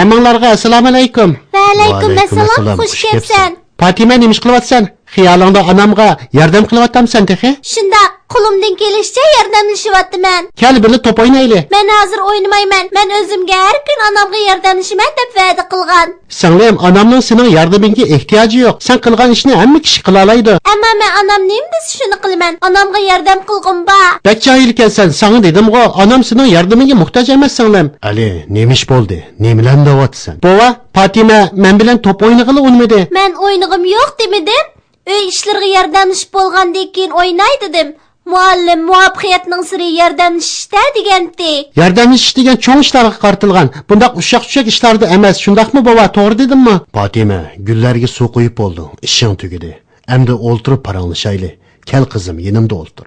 Hammanglarga assalomu alaykum. Va alaykum assalom, xush kelibsan. Fatima nima ish qilyapsan? Xiyolingda onamga yordam qilyapsanmi texi? Shundoq, qo'limdan kelishicha yordamlashyapman. Kel birga top o'ynaylik. Men hozir o'ynamayman. Men o'zimga har kun onamga yordamlashaman deb va'da qilgan. Singlim, onamning sening yordamingga ehtiyoji yo'q. Sen qilgan ishni hamma kishi qila oladi. Ammo men onam nima desa shuni qilaman. Onamga yordam qilg'im bor. Bak jahil ekansan. Sana dedim-ku, onam sening yordamingga muhtoj emas singlim. Ali, nima ish bo'ldi? Nimalarni deyapsan? Bova, Fatima men bilan top o'ynag'ili unmadi. Men o'ynag'im yo'q demedim. Uy ishlariga yordamlashib bo'lgandan keyin o'ynay dedim. Muallim muvaffaqiyatning siri yordamlashishda degandi. Yordamlashish degan cho'ng ishlarga qartilgan. Bundaq ushaq-ushaq ishlarda emas. Shundaqmi bova? To'g'ri dedimmi? Fatima, gullarga suv qo'yib bo'ldi. Ishing tugadi. Endi o'ltirib paranglashayli. Kel qizim, yonimda o'ltir.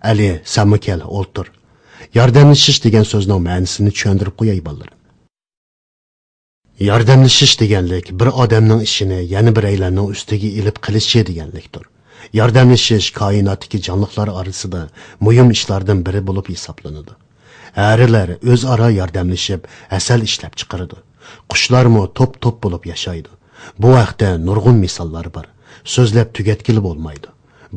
Ali, senmi kel, o'ltir. Yordamlashish degan so'zning ma'nosini tushuntirib qo'yay bolalar. Yordamlashish deganlik bir odamning ishini yana bir aylarning ustiga ilib qilishi deganlikdir. Yordamlashish koinotdagi jonliqlar orasida muhim ishlardan biri bo'lib hisoblanadi. Arilar o'zaro yordamlashib asal ishlab chiqaradi. Qushlarmi top-top bo'lib yashaydi. Bu vaqtda nurg'un misollar bor. So'zlab tugatkili bo'lmaydi.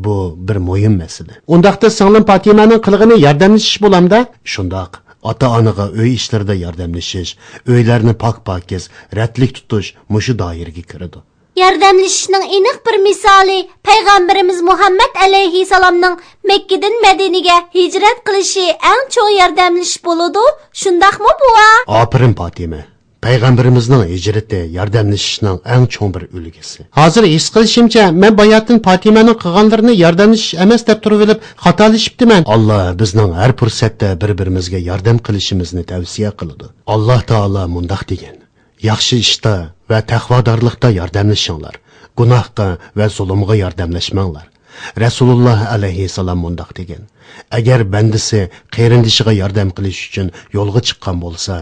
Bu bir muhim masala. Undaqda singlim Fatimaning qilg'ini yordamlashish bo'lamda? Shundoq. Ota-onaga uy ishlarida yordamlashish, uylarni pok-pokiz, ratlik tutish mushu doiraga kiradi. Yordamlashishning aniq bir misoli Payg'ambarimiz Muhammad alayhisalomning Makkadan Madinaga hijrat qilishi eng cho'ng yordamlashish bo'ladi. Shundaqmi buva? Aferin Fatima. Payg'ambarimizning hijrati yordamlashishning eng cho'ng bir ulgisi. Hozir his qilishimcha, men bayatdan Fatimaning qilganlarini yordamlashish emas deb turib olib xatolashibdiman. Alloh bizning har fursatda bir-birimizga yordam qilishimizni tavsiya qiladi. Alloh taolo mundaq degan: yaxshi ishda va taqvodorlikda yordamlashinglar, gunohga va zulmga yordamlashmanglar. Rasululloh alayhissalom mundaq degan: agar bandisi qarindishiga yordam qilish uchun yo'lga chiqqan bo'lsa,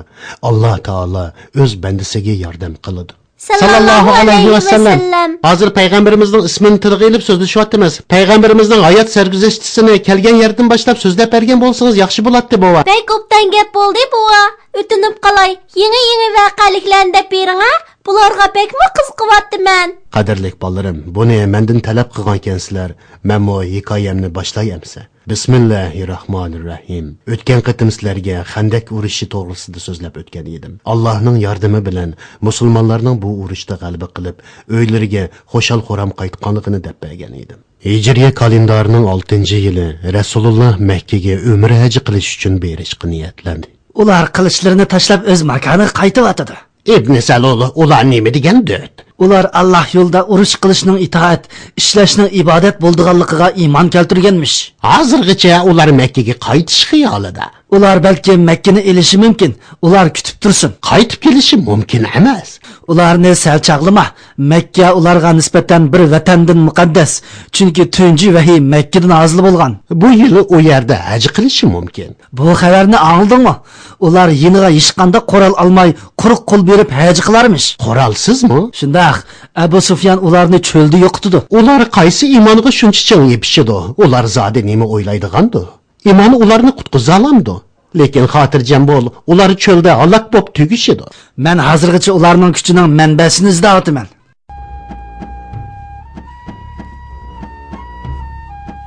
Alloh taolo o'z bandisiga yordam qiladi. Sallallohu alayhi va sallam. Hozir payg'ambarimizning ismini tilga ilib so'zlashyapmiz. Payg'ambarimizning hayot sarguzashtisini kelgan yerdan boshlab so'zlab bergan bo'lsangiz yaxshi bo'ladi, bova. Bek ko'pdan gap bo'ldi, bova. O'tinib qalay. Yangi voqealiklarni deb bering, ha? Bularga bekmi qiziqyaptiman. Qadrli bolarim, buni mendan talab qilgan ekansizlar. Men bu hikoyamni boshlayamsa. Bismillahirrahmanirrahim. O'tgan qitim sizlarga Xandak urushi to'g'risida so'zlab o'tgan edim. Allohning yordami bilan musulmonlarning bu urushda g'alaba qilib, o'ylariga xo'shal-xo'ram qaytganligini deb bergan edim. Hijriya kalendarining 6-yili Rasululloh Makkaga umr haji qilish uchun berishga niyatlandi. Ular qilichlarini tashlab o'z makoniga qaytib o'tadi. Ibn Salul ular nima degandir? Ular Allah yo'lda urush qilishning itoat, ishlashning ibodat bo'lganligiga iymon keltirganmish. Hozirgacha ular Makkaga qaytish xiyolida. Ular balki Makkani elishi mumkin. Ular kutib tursin. Qaytib kelishi mumkin emas. Ularni sal chaqlama. Makka ularga nisbatan bir vatandan muqaddas. Chunki tunji vahiy Makkadan nozil bo'lgan. Bu yil u yerda haj qilishi mumkin. Bu xabarni angladingmi? Ular yeniga hech qanday qoral olmay, quruq qo'l berib haj qilarmish. Qoralsizmi? Shundaq. Abu Sufyan ularni cho'lda yo'qitdi. Ular qaysi iymoniga shuncha chang yepishidi? Ular zodi nima o'ylaydigandi? İmanı ularını qutqizalamdı. Lekin xotirjam bo'l, ular cho'lda halok bo'lib tugishidi. Men hozirgacha ularning kuchining manbasini izlayapman.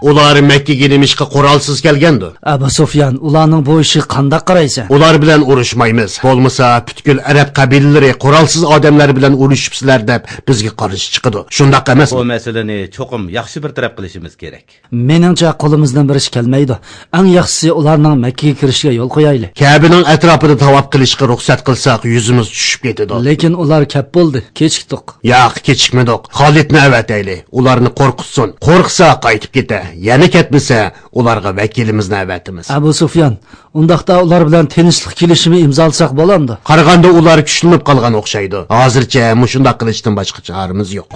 Ular Makkaga nemishqa qurolsiz kelgandir. Abu Sufyan, ularning bu ishi qanday qaraysan? Ular bilan urushmaymiz. Bo'lmasa, butkul arab qabilalari qurolsiz odamlar bilan urushibsizlar deb bizga qarshi chiqadi. Shundaq emas. Bu masalani cho'qim yaxshi bir taraf qilishimiz kerak. Meningcha qo'limizdan bir ish kelmaydi. Eng yaxshisi ularning Makkaga kirishiga yo'l qo'yaylik. Kabening atrofida tavob qilishga ruxsat qilsak, yuzimiz tushib ketadi. Lekin ular kap bo'ldi. Kechikdik. Yo'q, kechikmadik. Xolidni avataylik. Ularni qo'rqitsin. Qo'rqsa qaytib ketadi. Yana ketmasa, ularga vakilimizni avatimiz. Abu Sufyan, undaqda ular bilan tinchlik kelishimi imzolasak bo'lamdi. Qaraganda ular kuchlanib qolgan o'xshaydi. Hozircha mushundaq qilishdan boshqa choramiz yo'q.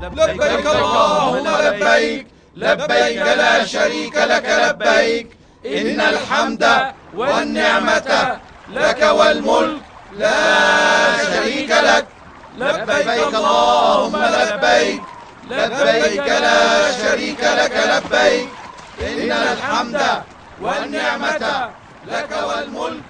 لبيك اللهم لبيك لبيك لا شريك لك لبيك إن الحمد والنعمة لك والملك لا شريك لك لبيك اللهم لبيك لبيك لا شريك لك لبيك إن الحمد والنعمة لك والملك.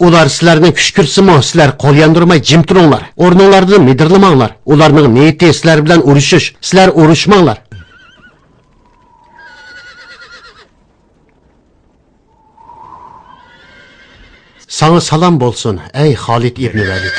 Ular sizlarni küşkürsümü, sizlar qol yandırmay jim turinglar. O'rninglardan midirlamanglar. Ularning niyati sizlar bilan urushish. Sizlar urushmanglar. Sana salam bo'lsin, ey Xolid ibn Valid.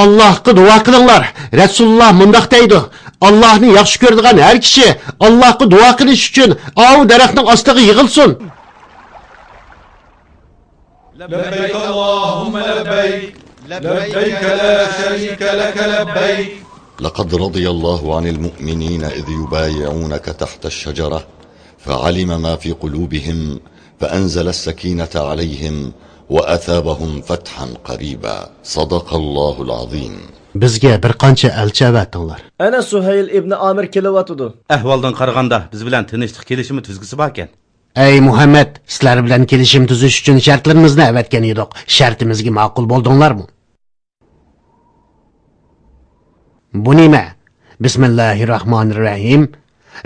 Allah'a dua qilinglar. Rasululloh mundaq deydi. Allohni yaxshi ko'radigan har kishi Allohga duo qilish uchun av daraxtning ostiga yig'ilsin. لبيك اللهم لبيك لبيك لا شريك لك لبيك. لقد رضي الله عن المؤمنين إذ يبايعونك تحت الشجرة فعلم ما في قلوبهم فأنزل السكينة عليهم وأثابهم فتحا قريبا. صدق الله العظيم. Bizga bir qancha elchi avatinglar. Ana Suhayl ibn Amir kelyapti. Ahvoldan qaraganda biz bilan tinchlik kelishimi tuzgisi bor ekan. Ey Muhammad, sizlar bilan kelishim tuzish uchun shartlarimizni avatgan edik. Shartimizga ma'qul bo'ldinglarmi? Bu nima? Bismillahirrohmanirrohim.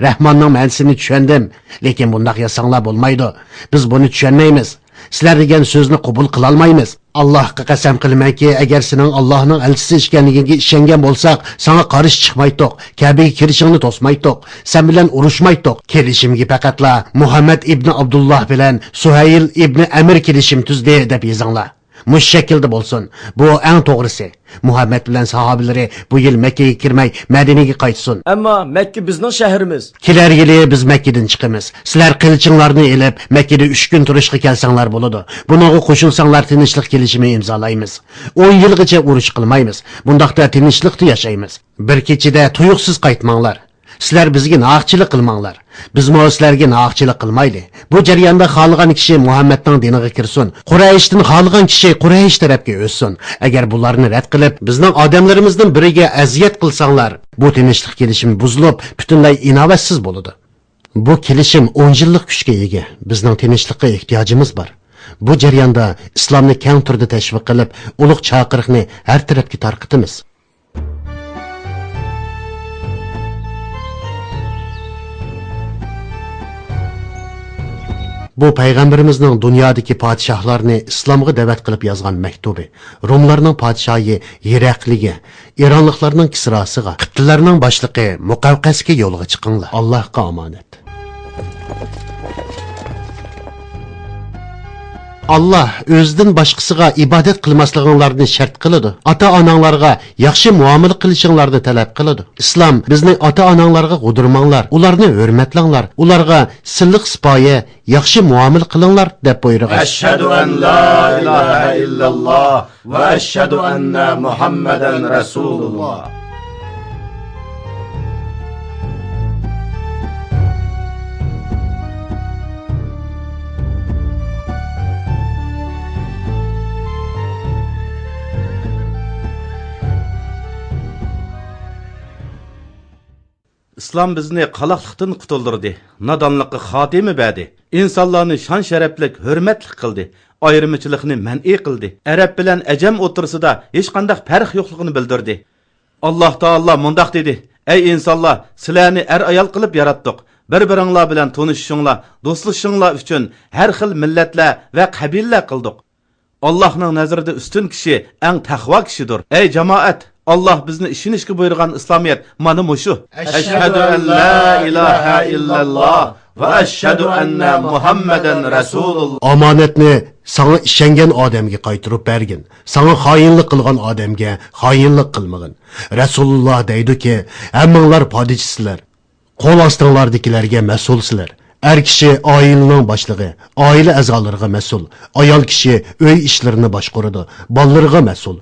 Rahmonning ma'nosini tushundim, lekin bundaq yasanglar bo'lmaydi. Biz buni tushunmaymiz. Sizlar degan so'zni qabul qila olmaymiz. Allohga qasam qilamanki, agar sening Allohning elchisi ekanligiga ishongan bo'lsak, sana qarshi chiqmaydiq, Ka'baga kirishingni to'smaydiq, sen bilan urushmaydiq. Kelishimga faqatla Muhammad ibn Abdulloh bilan Suhayl ibn Amir kelishim tuzdi deb yozinglar. Mush shaklda bo'lsin. Bu eng to'g'risi. Muhammad bilan sahobalari bu yil Makkaga kirmay Madinaga qaytsin. Ammo Makka bizning shahrimiz. Kelar yili biz Makkadan chiqamiz. Sizlar qilchinglarni elib Makkada 3 kun turishga kelsanglar bo'ladi. Buningga qo'shilsanglar tinchlik kelishimi imzolaymiz. 10 yilgacha urush qilmaymiz. Bundaqda tinchlikda yashaymiz. Bir kechida tuyuqsiz qaytmanglar. Sizlar bizga naqchilik qilmanglar. Biz sizlarga naqchilik qilmaydi. Bu jarayonda xohlagan kishi Muhammadning diniga kirsin. Qurayshdan xohlagan kishi Quraysh tarafga o'tsin. Agar bularni rad qilib, bizning odamlarimizdan biriga aziyat qilsanglar, bu tinchlik kelishim buzilib, butunlay inovatsiz bo'ladi. Bu kelishim 10 yillik kuchga ega. Bizning tinchlikka ehtiyojimiz bor. Bu jarayonda islomni keng turda tashviq qilib, ulug' chaqiriqni har tarafga tarqatamiz. Bu payg'ambarimizning dunyodagi podshohlarni islomga da'vat qilib yozgan maktubi. Rumlarning podshohi Herakliga, Eronliklarning Kisrosiga, Qibtlarning boshlig'i Muqavqasga yo'lga chiqinglar. Allohga omonat. Allah o'zidan boshqasiga ibodat qilmasliginglarni shart qiladi. Ota-onanglarga yaxshi muomala qilishinglarni talab qiladi. Islom bizning ota-onanglarga g'udirmanglar, ularni hurmatlanglar, ularga silliq sipoya, yaxshi muomala qilinglar deb buyurgan. Ashhadu an la ilaha illalloh va ashhadu anna Muhammadan rasululloh. İslam bizni qalaqlıqdan qutuldirdi, nadonlikqa xotimi berdi, insonlarni shon sharaflik, hurmatli qildi, ayrimchilikni man'i qildi. Arab bilan ajam o'tirsida hech qanday farq yo'qligini bildirdi. Alloh taolo mundaq dedi: "Ey insonlar, sizlarni ayol qilib yaratdik. Bir-biringlar bilan tanishishinglar, do'stlashishinglar uchun har xil millatlar va qabilalar qildik. Allohning nazarida ustun kishi eng taqvo kishidir. Ey jamoat, Allah bizni ishonishga buyurgan islomiyat mana mushu. Ashhadu an la ilaha illalloh va ashhadu anna Muhammadan rasululloh. Omonatni sana ishongan odamga qaytirib bergin. Sana xoinlik qilgan odamga xoinlik qilmagin. Rasululloh deydi-ki, hammanglar podichisizlar. Qo'l ostinglardagilarga mas'ulsizlar. Er kishi oilaning boshlig'i, oila a'zolariga mas'ul. Ayol kishi uy ishlarini boshqaradi, bolalarga mas'ul.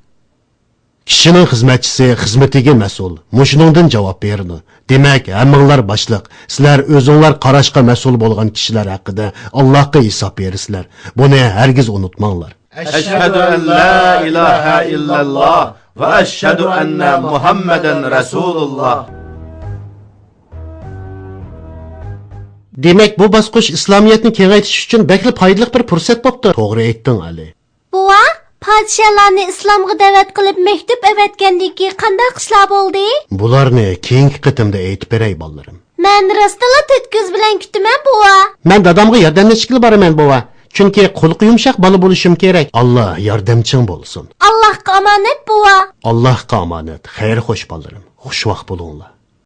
Kishining xizmatchisi xizmatiga mas'ul. Mushuningdan javob beradi. Demak, hammanglar boshliq. Sizlar o'zinglar qarashga mas'ul bo'lgan kishilar haqida Allohga hisob bersizlar. Buni hargiz unutmanglar. Eşhedü en la ilahe illallah ve eşhedü enne Muhammeden Resulullah. Demak, bu bosqich islomiyatni kengaytirish uchun bekli foydali bir fursat bo'ldi. To'g'ri aytding, Ali. Buva, podsholarni islomga da'vat qilib maktub avatgandiki qanday ishlar bo'ldi? Bularni keyingi qitimda aytib beray, bolalarim. Men rostala tetkoz bilan kutaman, buva. Men dadamga yordamlashga boraman, bova. Chunki xulqi yumshoq bola bo'lishim kerak. Alloh yordamching bo'lsin. Allohga omonat, buva. Allohga omonat. Xayr xo'sh bolalarim. Xushvaqt bo'linglar.